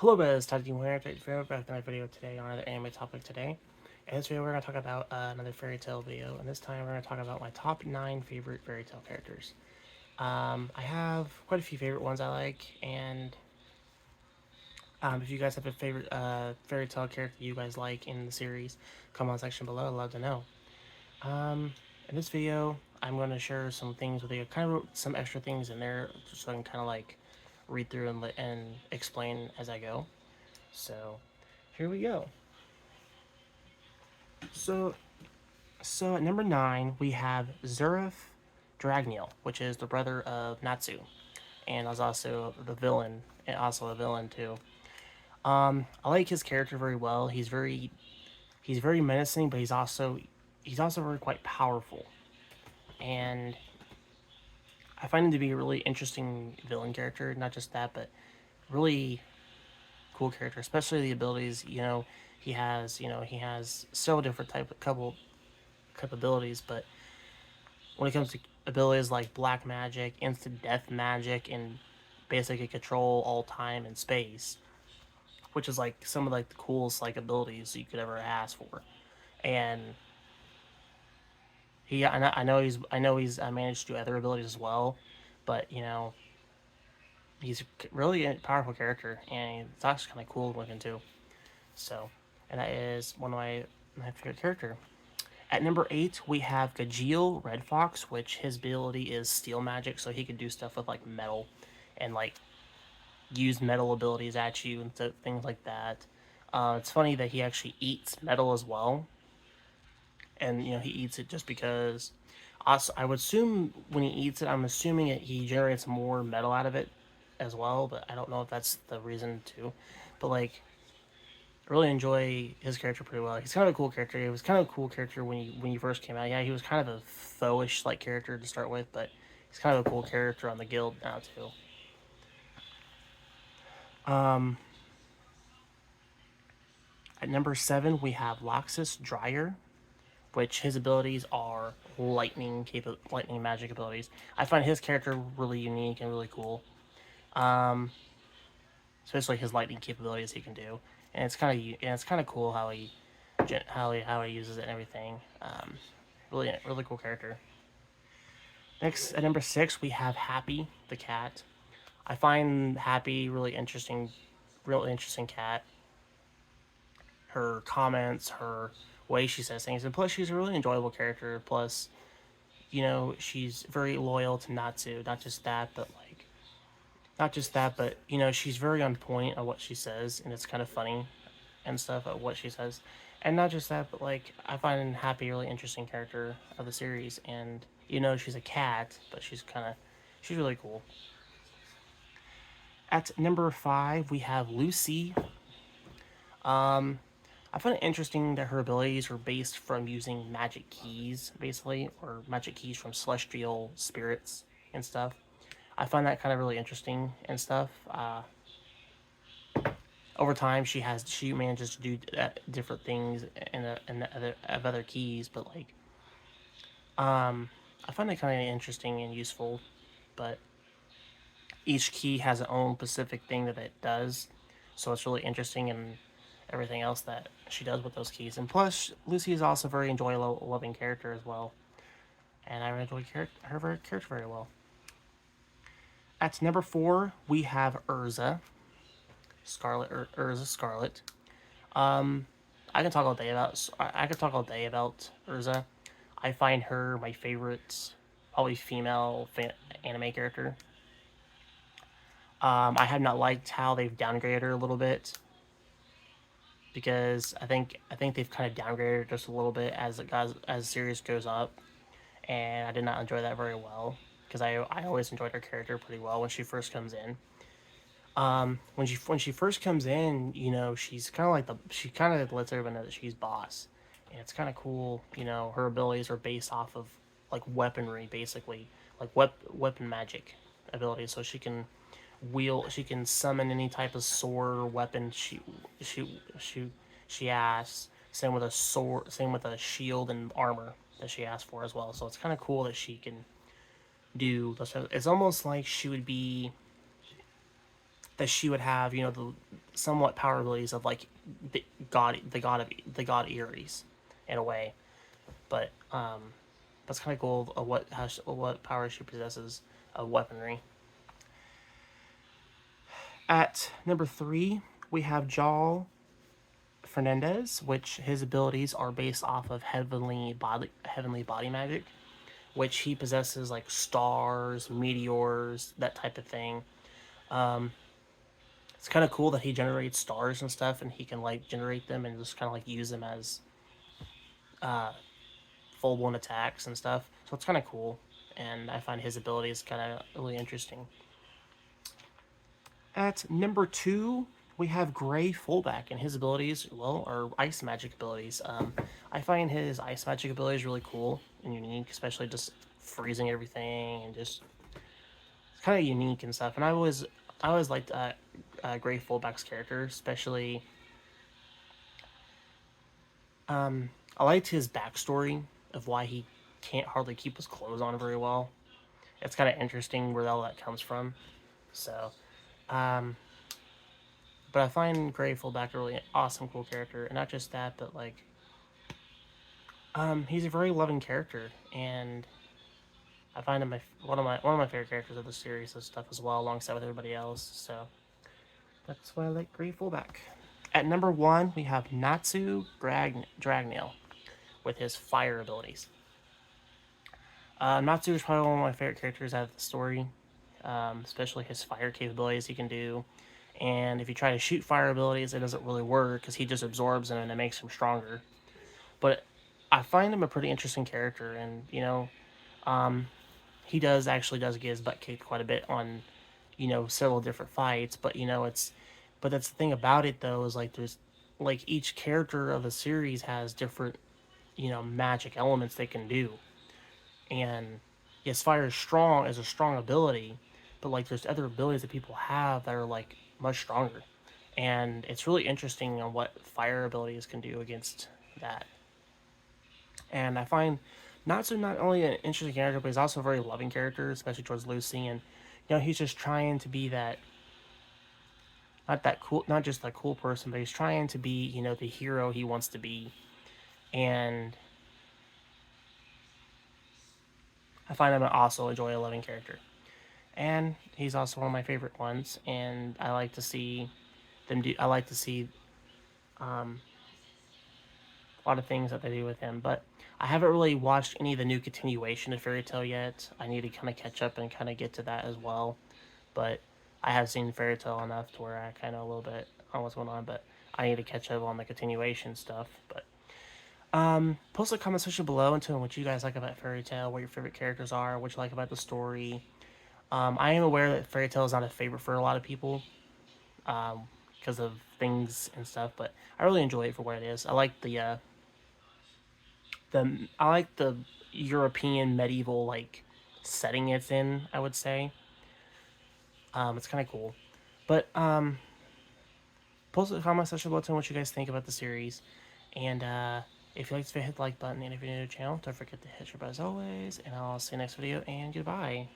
Hello guys, Tati here. Thank you for back to my video today on another anime topic today. In this video, we're going to talk about another fairy tale video, and this time we're going to talk about my top 9 favorite fairy tale characters. I have quite a few favorite ones I like, and if you guys have a favorite fairy tale character you guys like in the series, comment section below. I'd love to know. In this video, I'm going to share some things with you. I kind of wrote some extra things in there just so I can kind of like read through and explain as I go. So here we go. So so at number 9 we have Zurf Dragneel, which is the brother of Natsu, and is also the villain, and also a villain too. I like his character very well. He's very menacing, but he's also very quite powerful, and I find him to be a really interesting villain character. Not just that, but really cool character, especially the abilities. He has several different couple capabilities, but when it comes to abilities like black magic, instant death magic, and basically control all time and space, which is like some of like the coolest like abilities you could ever ask for. And I know he's managed to do other abilities as well, but he's really a powerful character, and it's actually kind of cool looking too. So, and that is one of my favorite character. At number 8, we have Gajeel Red Fox, which his ability is steel magic, so he can do stuff with like metal and like use metal abilities at you and things like that. It's funny that he actually eats metal as well, and he eats it just because. Also, I would assume when he eats it, I'm assuming he generates more metal out of it as well, but I don't know if that's the reason too. But like, I really enjoy his character pretty well. He's kind of a cool character. He was kind of a cool character when he first came out. Yeah, he was kind of a foeish like character to start with, but he's kind of a cool character on the guild now too. Um, at number 7 we have Loxis Dryer, which his abilities are lightning magic abilities. I find his character really unique and really cool. Um, Especially his lightning capabilities he can do, and it's kind of cool how he uses it and everything. Really cool character. Next at number 6 we have Happy the cat. I find Happy real interesting cat. Her comments, her way she says things, and plus she's a really enjoyable character. Plus, she's very loyal to Natsu. Not just that, but she's very on point of what she says, and it's kind of funny and stuff of what she says. And not just that, but like I find Happy a really interesting character of the series, and she's a cat, but she's really cool. At number 5, we have Lucy. Um, I find it interesting that her abilities are based from using magic keys, basically, or magic keys from celestial spirits and stuff. I find that kind of really interesting and stuff. Over time, she manages to do different things in other keys, but like I find it kind of interesting and useful. But each key has its own specific thing that it does, so it's really interesting and everything else that she does with those keys. And plus, Lucy is also a very enjoyable, loving character as well, and I enjoy her character very well. At number 4, we have Urza Scarlet. Um, I can talk all day about I could talk all day about Urza. I find her my favorite, probably female anime character. I have not liked how they've downgraded her a little bit, because I think they've kind of downgraded her just a little bit as the series goes up, and I did not enjoy that very well, because I always enjoyed her character pretty well when she first comes in. When she first comes in, she's kind of like she kind of lets everyone know that she's boss, and it's kind of cool. Her abilities are based off of like weaponry, basically, like weapon magic abilities. So she can summon any type of sword or weapon she she she asks. Same with a sword, same with a shield and armor that she asks for as well. So it's kind of cool that she can do. It's almost like she would have, somewhat power abilities of like the god Ares, in a way. But that's kind of cool. What power she possesses of weaponry. At number 3, we have Fernandez, which his abilities are based off of heavenly body magic, which he possesses like stars, meteors, that type of thing. Um, it's kind of cool that he generates stars and stuff, and he can like generate them and just kind of like use them as uh, full blown attacks and stuff. So it's kind of cool, and I find his abilities kind of really interesting. At number 2, we have Gray Fullback, and his abilities, well, are ice magic abilities. I find his ice magic abilities really cool and unique, especially just freezing everything and just it's kind of unique and stuff. And I always liked Gray Fullback's character, especially. I liked his backstory of why he can't hardly keep his clothes on very well. It's kind of interesting where all that comes from. So, um, but I find Gray Fullback a really awesome, cool character, and not just that, but like, he's a very loving character, and I find him one of my favorite characters of the series and stuff as well, alongside with everybody else. So that's why I like Gray Fullback. At number 1, we have Dragneel with his fire abilities. Natsu is probably one of my favorite characters out of the story, especially his fire capabilities he can do. And if you try to shoot fire abilities, it doesn't really work because he just absorbs them and it makes him stronger. But I find him a pretty interesting character, and he does get his butt kicked quite a bit on several different fights. But that's the thing about it though, is like there's like each character of the series has different magic elements they can do. And yes, fire is a strong ability, but like there's other abilities that people have that are like much stronger. And it's really interesting on what fire abilities can do against that. And I find Natsu not only an interesting character, but he's also a very loving character, especially towards Lucy. And he's just trying to be that not that cool, not just that cool person, but he's trying to be the hero he wants to be. And I find him also enjoy a loving character. And he's also one of my favorite ones. And I like to see them do. I like to see a lot of things that they do with him. But I haven't really watched any of the new continuation of Fairy Tail yet. I need to kind of catch up and kind of get to that as well. But I have seen Fairy Tail enough to where I kind of a little bit on what's going on. But I need to catch up on the continuation stuff. But post a comment section below and tell me what you guys like about Fairy Tail, what your favorite characters are, what you like about the story. I am aware that Fairy Tail is not a favorite for a lot of people because of things and stuff, but I really enjoy it for what it is. I like the European medieval like setting it's in. I would say it's kind of cool, but post a comment section below, tell me what you guys think about the series, and if you like this video, hit the like button, and if you're new to the channel, don't forget to hit subscribe as always, and I'll see you next video, and goodbye.